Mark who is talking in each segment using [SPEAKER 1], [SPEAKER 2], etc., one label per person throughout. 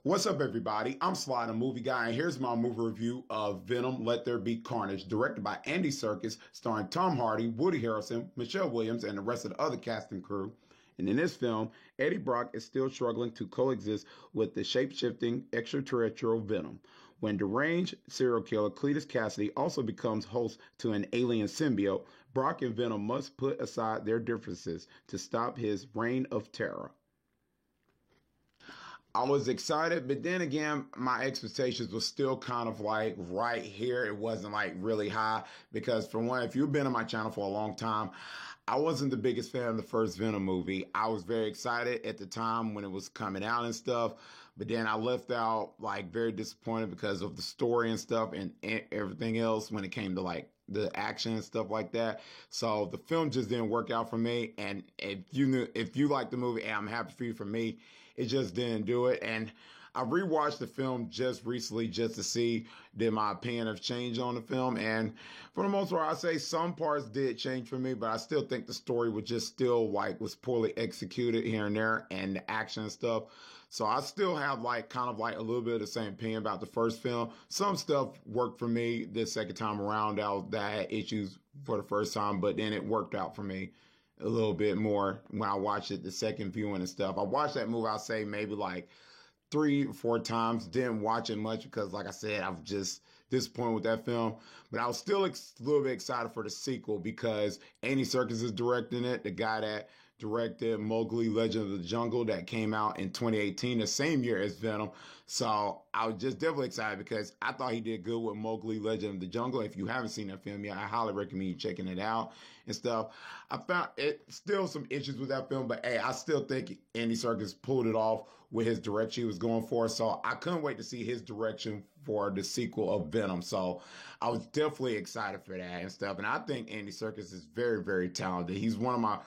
[SPEAKER 1] What's up, everybody? I'm Sly, the movie guy, and here's my movie review of Venom: Let There Be Carnage, directed by Andy Serkis, starring Tom Hardy, Woody Harrelson, Michelle Williams, and the rest of the other cast and crew. And in this film, Eddie Brock is still struggling to coexist with the shape-shifting extraterrestrial Venom. When deranged serial killer Cletus Cassidy also becomes host to an alien symbiote, Brock and Venom must put aside their differences to stop his reign of terror. I was excited, but then again, my expectations were still kind of like right here. It wasn't like really high because, for one, if you've been on my channel for a long time, I wasn't the biggest fan of the first Venom movie. I was very excited at the time when it was coming out and stuff, but then I left out like very disappointed because of the story and stuff and everything else when it came to like the action and stuff like that. So the film just didn't work out for me. And if you like the movie, hey, I'm happy for you. For me, it just didn't do it. And I rewatched the film just recently just to see did my opinion have changed on the film. And for the most part, I'd say some parts did change for me, but I still think the story was just still like was poorly executed here and there and the action and stuff. So I still have like kind of like a little bit of the same opinion about the first film. Some stuff worked for me this second time around that I had issues for the first time, but then it worked out for me a little bit more when I watched it the second viewing and stuff. I watched that movie, I'll say maybe like 3 or 4 times. Didn't watch it much because, like I said, I was just disappointed with that film. But I was still a little bit excited for the sequel because Andy Serkis is directing it, the guy that directed Mowgli: Legend of the Jungle that came out in 2018, the same year as Venom. So I was just definitely excited because I thought he did good with Mowgli: Legend of the Jungle. If you haven't seen that film yet, I highly recommend you checking it out and stuff. I found it still some issues with that film, but hey, I still think Andy Serkis pulled it off with his direction he was going for. So I couldn't wait to see his direction for the sequel of Venom. So I was definitely excited for that and stuff. And I think Andy Serkis is very, very talented. He's one of my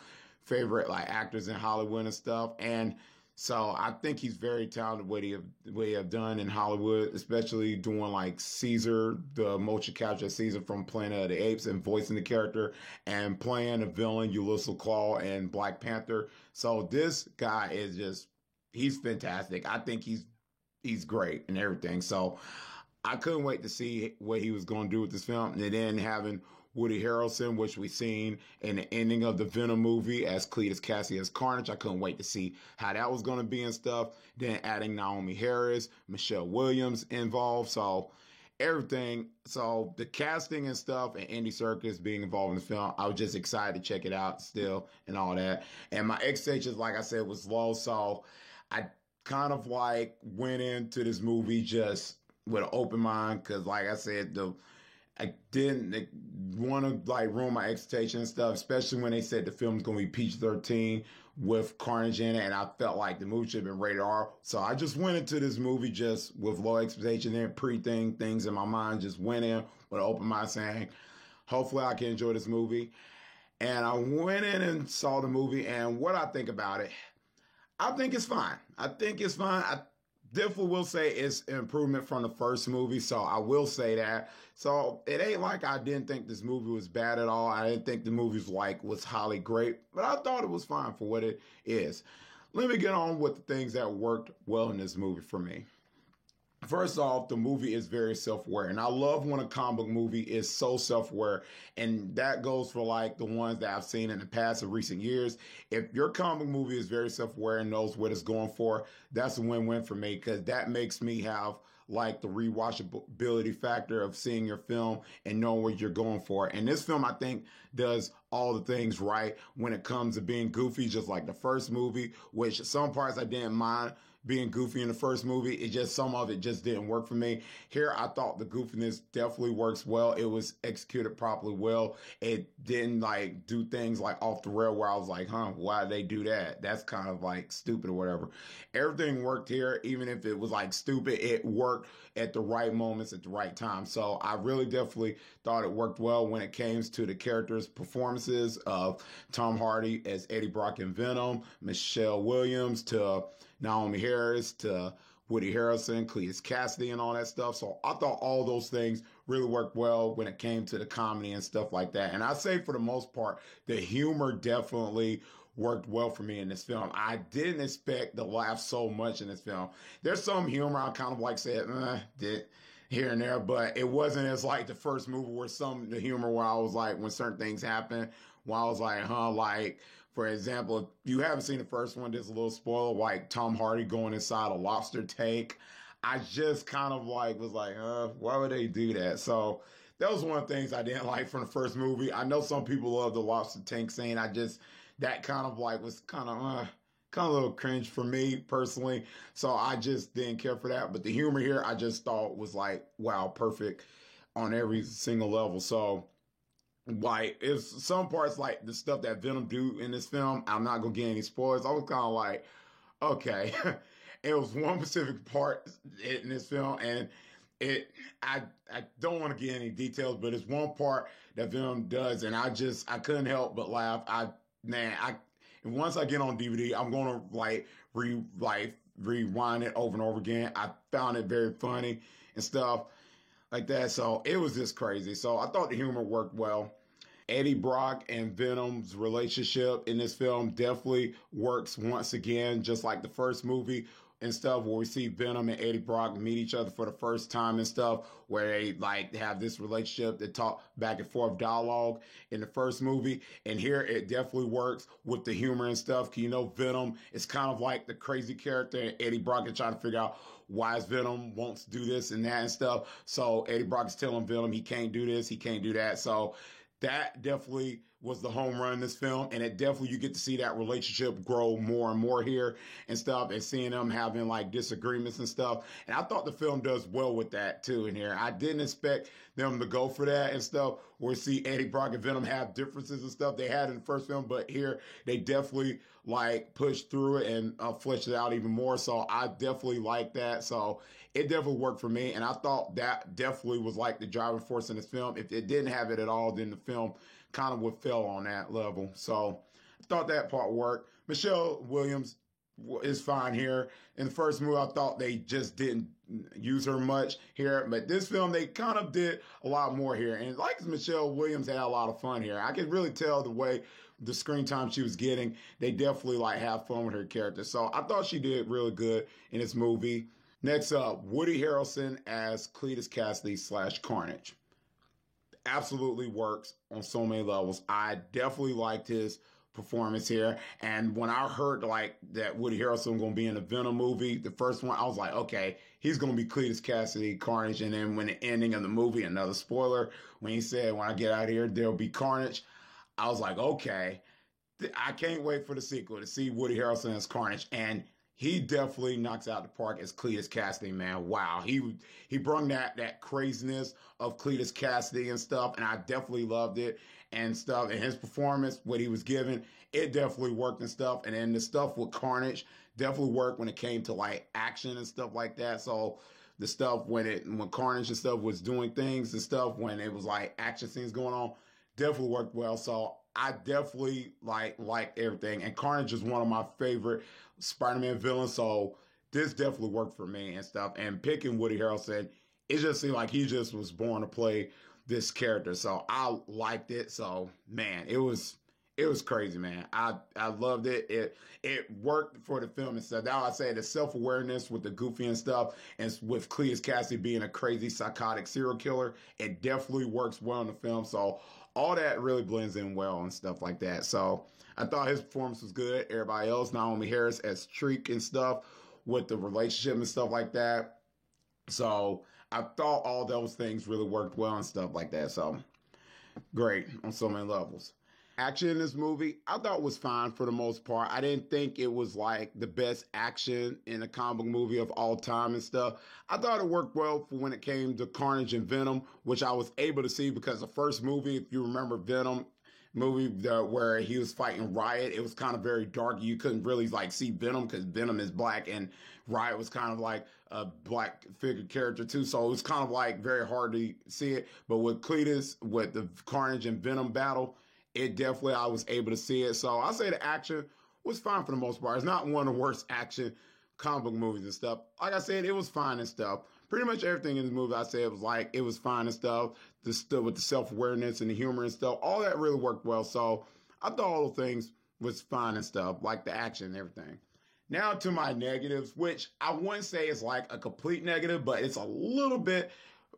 [SPEAKER 1] favorite like actors in Hollywood and stuff. And so I think he's very talented what he have done in Hollywood, especially doing like Caesar, the motion capture Caesar from Planet of the Apes and voicing the character and playing the villain Ulysses Claw and Black Panther. So this guy is just, he's fantastic. I think he's great and everything. So I couldn't wait to see what he was going to do with this film. And then having Woody Harrelson, which we've seen in the ending of the Venom movie as Cletus Cassidy as Carnage. I couldn't wait to see how that was going to be and stuff. Then adding Naomi Harris, Michelle Williams involved. So everything. So the casting and stuff and Andy Serkis being involved in the film, I was just excited to check it out still and all that. And my expectations, like I said, was low. So I kind of like went into this movie just with an open mind because, like I said, I didn't want to like ruin my expectations and stuff, especially when they said the film's going to be PG-13 with Carnage in it, and I felt like the movie should have been rated R. So I just went into this movie just with low expectations and things in my mind, just went in with an open mind saying, hopefully I can enjoy this movie. And I went in and saw the movie, and what I think about it, I think it's fine. I definitely will say it's an improvement from the first movie, so I will say that. So it ain't like I didn't think this movie was bad at all. I didn't think the movie was highly great, but I thought it was fine for what it is. Let me get on with the things that worked well in this movie for me. First off, the movie is very self-aware, and I love when a comic book movie is so self-aware, and that goes for like the ones that I've seen in the past of recent years. If your comic book movie is very self-aware and knows what it's going for, that's a win-win for me because that makes me have like the rewatchability factor of seeing your film and knowing what you're going for. And this film, I think, does all the things right when it comes to being goofy, just like the first movie, which some parts I didn't mind being goofy in the first movie. It just, some of it just didn't work for me. Here, I thought the goofiness definitely works well. It was executed properly well. It didn't like do things like off the rail where I was like, why did they do that? That's kind of like stupid or whatever. Everything worked here. Even if it was like stupid, it worked at the right moments at the right time. So I really definitely thought it worked well when it came to the characters' performances of Tom Hardy as Eddie Brock in Venom, Michelle Williams to Naomi Harris to Woody Harrelson, Cletus Cassidy, and all that stuff. So I thought all those things really worked well when it came to the comedy and stuff like that. And I say for the most part, the humor definitely worked well for me in this film. I didn't expect to laugh so much in this film. There's some humor I kind of like said, did here and there, but it wasn't as like the first movie where the humor where I was like, when certain things happen, where I was like, like, for example, if you haven't seen the first one, there's a little spoiler, like Tom Hardy going inside a lobster tank. I just kind of like was like, why would they do that? So that was one of the things I didn't like from the first movie. I know some people love the lobster tank scene. That kind of like was kind of a little cringe for me personally. So I just didn't care for that. But the humor here, I just thought was like, wow, perfect on every single level. So like, it's some parts like the stuff that Venom do in this film. I'm not gonna get any spoilers. I was kind of like, okay. It was one specific part in this film, and I don't want to get any details, but it's one part that Venom does, and I couldn't help but laugh. And once I get on DVD, I'm gonna rewind it over and over again. I found it very funny and stuff like that. So it was just crazy. So I thought the humor worked well. Eddie Brock and Venom's relationship in this film definitely works once again, just like the first movie and stuff, where we see Venom and Eddie Brock meet each other for the first time and stuff, where they like have this relationship that talk back and forth dialogue in the first movie. And here it definitely works with the humor and stuff. You know, Venom is kind of like the crazy character, and Eddie Brock is trying to figure out why is Venom wants to do this and that and stuff. So Eddie Brock is telling Venom he can't do this, he can't do that. So that definitely was the home run in this film, and it definitely, you get to see that relationship grow more and more here and stuff, and seeing them having like disagreements and stuff. And I thought the film does well with that too in here. I didn't expect them to go for that and stuff, where see Eddie Brock and Venom have differences and stuff they had in the first film, but here they definitely like pushed through it and fleshed it out even more. So I definitely like that. So it definitely worked for me, and I thought that definitely was like the driving force in this film. If it didn't have it at all, then the film kind of would fail on that level. So I thought that part worked. Michelle Williams is fine here. In the first movie, I thought they just didn't use her much here, but this film, they kind of did a lot more here. And like Michelle Williams had a lot of fun here. I could really tell the way the screen time she was getting, they definitely like have fun with her character. So I thought she did really good in this movie. Next up, Woody Harrelson as Cletus Cassidy / Carnage. Absolutely works on so many levels. I definitely liked his performance here. And when I heard like that Woody Harrelson was going to be in the Venom movie, the first one, I was like, okay, he's going to be Cletus Cassidy, Carnage. And then when the ending of the movie, another spoiler, when he said, when I get out of here, there'll be Carnage, I was like, okay, I can't wait for the sequel to see Woody Harrelson as Carnage. And he definitely knocks out the park as Cletus Cassidy, man. Wow. He brought that craziness of Cletus Cassidy and stuff, and I definitely loved it and stuff. And his performance, what he was given, it definitely worked and stuff. And then the stuff with Carnage definitely worked when it came to like action and stuff like that. So the stuff when Carnage and stuff was doing things and stuff, when it was like action scenes going on, definitely worked well. So I definitely liked everything. And Carnage is one of my favorite Spider-Man villains. So this definitely worked for me and stuff. And picking Woody Harrelson, it just seemed like he just was born to play this character. So I liked it. So man, it was crazy, man. I loved it. It worked for the film and stuff. Now I say the self-awareness with the goofy and stuff, and with Cletus Cassidy being a crazy psychotic serial killer, it definitely works well in the film. So all that really blends in well and stuff like that. So I thought his performance was good. Everybody else, Naomi Harris as Shriek and stuff, with the relationship and stuff like that. So I thought all those things really worked well and stuff like that. So great on so many levels. Action in this movie, I thought was fine for the most part. I didn't think it was like the best action in a comic book movie of all time and stuff. I thought it worked well for when it came to Carnage and Venom, which I was able to see because the first movie, if you remember Venom movie where he was fighting Riot, it was kind of very dark. You couldn't really like see Venom because Venom is black, and Riot was kind of like a black figure character too. So it was kind of like very hard to see it. But with Cletus, with the Carnage and Venom battle, it definitely, I was able to see it. So I say the action was fine for the most part. It's not one of the worst action comic book movies and stuff. Like I said, it was fine and stuff. Pretty much everything in the movie I said was like, it was fine and stuff. The stuff with the self-awareness and the humor and stuff, all that really worked well. So I thought all the things was fun and stuff, like the action and everything. Now to my negatives, which I wouldn't say is like a complete negative, but it's a little bit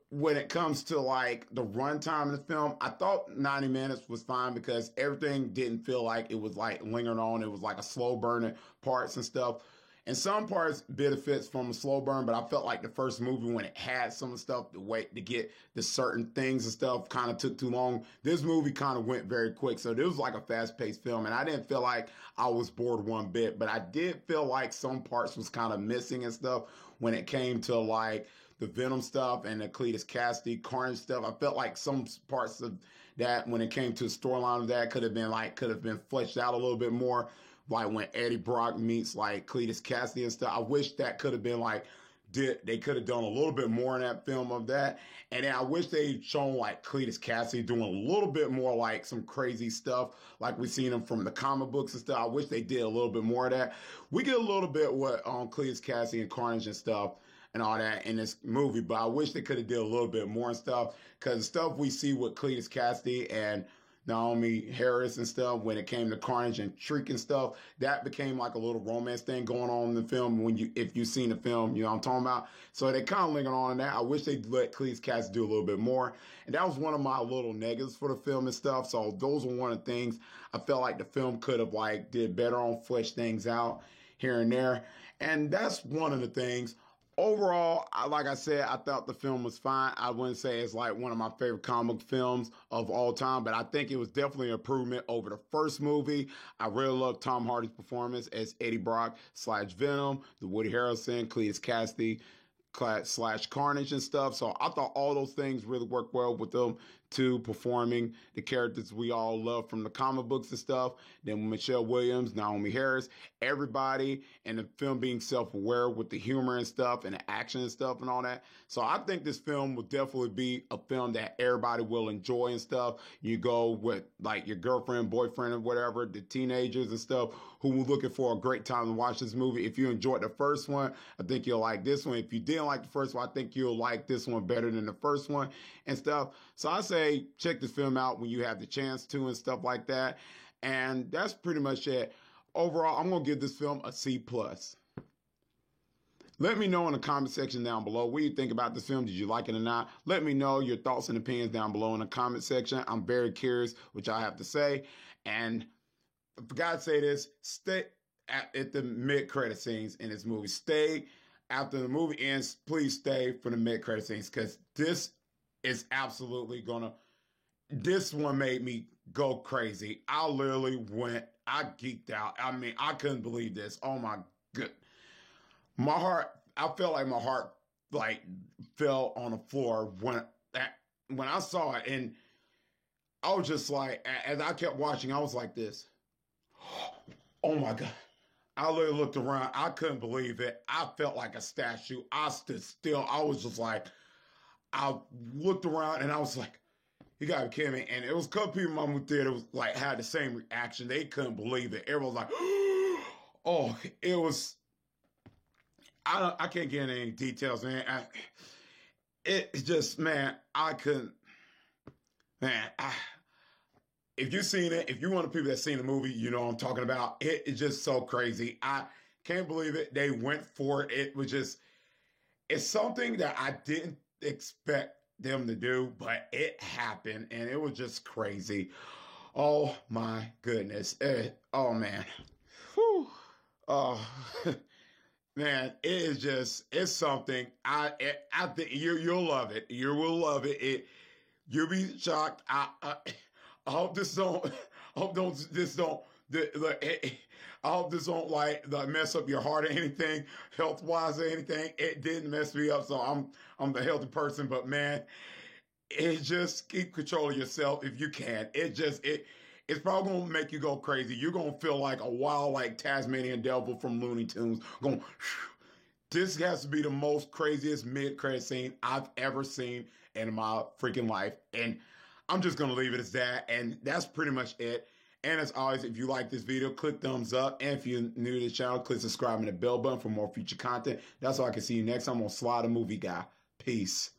[SPEAKER 1] when it comes to like the runtime of the film. I thought 90 minutes was fine because everything didn't feel like it was like lingering on. It was like a slow burning parts and stuff. And some parts benefits from a slow burn, but I felt like the first movie when it had some stuff to wait to get the certain things and stuff kind of took too long. This movie kind of went very quick. So this was like a fast paced film and I didn't feel like I was bored one bit, but I did feel like some parts was kind of missing and stuff when it came to like the Venom stuff and the Cletus Cassidy Carnage stuff. I felt like some parts of that when it came to the storyline of that could have been fleshed out a little bit more. Like when Eddie Brock meets like Cletus Cassidy and stuff. I wish that could have been like, they could have done a little bit more in that film of that. And then I wish they'd shown like Cletus Cassidy doing a little bit more like some crazy stuff like we've seen him from the comic books and stuff. I wish they did a little bit more of that. We get a little bit what Cletus Cassidy and Carnage and stuff and all that in this movie, but I wish they could have did a little bit more and stuff because the stuff we see with Cletus Cassidy and Naomi Harris and stuff when it came to Carnage and Shriek and stuff, that became like a little romance thing going on in the film if you've seen the film, you know what I'm talking about. So they kind of lingered on that. I wish they'd let Cletus Cassidy do a little bit more. And that was one of my little negatives for the film and stuff. So those were one of the things I felt like the film could have like did better on, flesh things out here and there. And that's one of the things. Overall, like I said, I thought the film was fine. I wouldn't say it's like one of my favorite comic films of all time, but I think it was definitely an improvement over the first movie. I really love Tom Hardy's performance as Eddie Brock / Venom, the Woody Harrelson, Cletus Cassidy / Carnage and stuff. So I thought all those things really worked well with them two performing the characters we all love from the comic books and stuff. Then Michelle Williams, Naomi Harris, everybody, and the film being self-aware with the humor and stuff and the action and stuff and all that. So I think this film will definitely be a film that everybody will enjoy and stuff. You go with like your girlfriend, boyfriend, or whatever, the teenagers and stuff who were looking for a great time to watch this movie. If you enjoyed the first one, I think you'll like this one. If you didn't like the first one, I think you'll like this one better than the first one and stuff. So I say check this film out when you have the chance to and stuff like that. And that's pretty much it. Overall, I'm going to give this film a C+. Let me know in the comment section down below what you think about this film. Did you like it or not? Let me know your thoughts and opinions down below in the comment section. I'm very curious what y'all have to say. And I forgot to say this, stay at the mid-credit scenes in this movie. Stay after the movie ends. Please stay for the mid-credit scenes because this is absolutely this one made me go crazy. I geeked out. I mean, I couldn't believe this. Oh my good. I felt like my heart like fell on the floor when I saw it, and I was just like, as I kept watching, I was like this. Oh my God. I literally looked around. I couldn't believe it. I felt like a statue. I stood still. I was just like, I looked around and I was like, you gotta be kidding me. And it was a couple people in my movie theater was like had the same reaction. They couldn't believe it. Everyone was like, oh, it was, I can't get into any details, man. It just, man, I couldn't, man, if you've seen it, if you're one of the people that's seen the movie, you know what I'm talking about. It's just so crazy. I can't believe it. They went for it. It was just, it's something that I didn't expect them to do, but it happened and it was just crazy. Oh my goodness. Oh man. Whew. Oh man, it is just, it's something. I think you'll love it. You will love it. You'll be shocked. I hope this don't, I hope this don't like mess up your heart or anything, health wise or anything. It didn't mess me up, so I'm the healthy person. But man, it just keep control of yourself if you can. It's probably gonna make you go crazy. You're gonna feel like a wild, like Tasmanian devil from Looney Tunes. Going, this has to be the most craziest mid-credit scene I've ever seen in my freaking life, and I'm just gonna leave it as that. And that's pretty much it. And as always, if you like this video, click thumbs up. And if you're new to the channel, click subscribe and the bell button for more future content. That's all I can see you next time on Sly the Movie Guy. Peace.